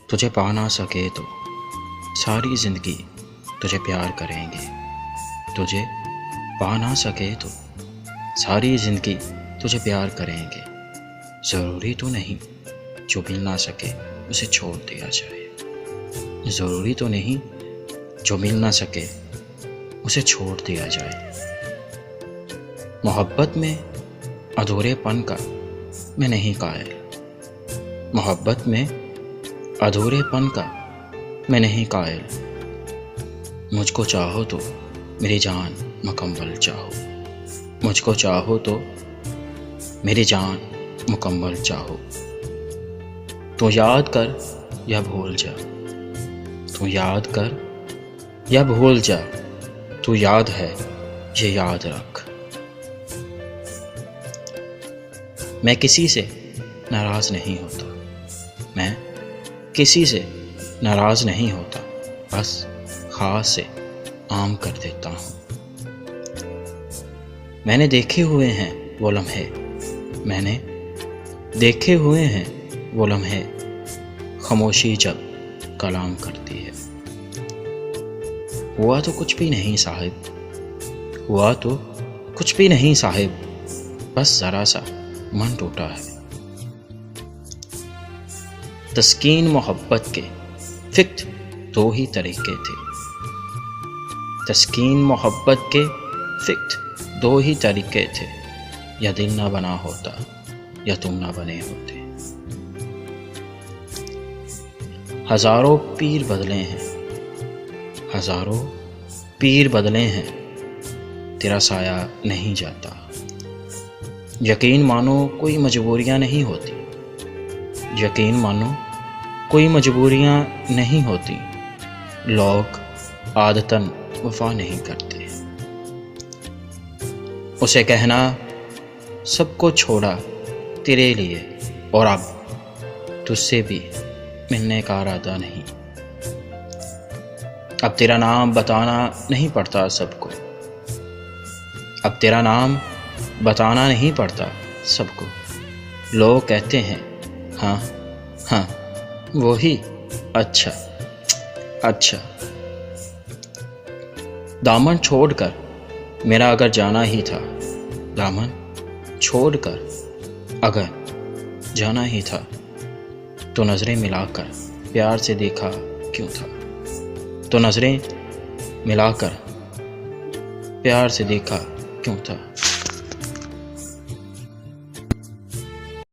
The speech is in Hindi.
तुझे पा ना सके तो सारी ज़िंदगी तुझे प्यार करेंगे। तुझे पा ना सके तो सारी ज़िंदगी तुझे प्यार करेंगे। ज़रूरी तो नहीं जो मिल ना सके उसे छोड़ दिया जाए। ज़रूरी तो नहीं जो मिल ना सके उसे छोड़ दिया जाए। मोहब्बत में अधूरेपन का मैं नहीं कायल। मोहब्बत में अधूरेपन का मैं नहीं कायल। मुझको चाहो तो मेरी जान मुकम्मल चाहो। मुझको चाहो तो मेरी जान मुकम्मल चाहो। तू याद कर या भूल जा। तू याद कर या भूल जा। तू याद है ये याद रख। मैं किसी से नाराज़ नहीं होता। मैं किसी से नाराज़ नहीं होता। बस ख़ास से आम कर देता हूँ। मैंने देखे हुए हैं वो लम्हे। मैंने देखे हुए हैं वो लम्हे। खामोशी जब कलाम करती है। हुआ तो कुछ भी नहीं साहिब। हुआ तो कुछ भी नहीं साहिब। बस ज़रा सा मन टूटा है। तस्कीन मोहब्बत के फ़िक्त दो ही तरीके थे। तस्कीन मोहब्बत के फ़िक्त दो ही तरीके थे। या दिल ना बना होता या तुम ना बने होते। हज़ारों पीर बदले हैं। हज़ारों पीर बदले हैं। तेरा साया नहीं जाता। यकीन मानो कोई मजबूरियां नहीं होती। यकीन मानो कोई मजबूरियां नहीं होती। लोग आदतन वफा नहीं करते। उसे कहना सबको छोड़ा तेरे लिए और अब तुझसे भी मिलने का इरादा नहीं। अब तेरा नाम बताना नहीं पड़ता सबको। अब तेरा नाम बताना नहीं पड़ता सबको। लोग कहते हैं हाँ हाँ वो ही अच्छा अच्छा। दामन छोड़कर मेरा अगर जाना ही था। दामन छोड़कर अगर जाना ही था तो नज़रें मिलाकर प्यार से देखा क्यों था। तो नज़रें मिलाकर प्यार से देखा क्यों था।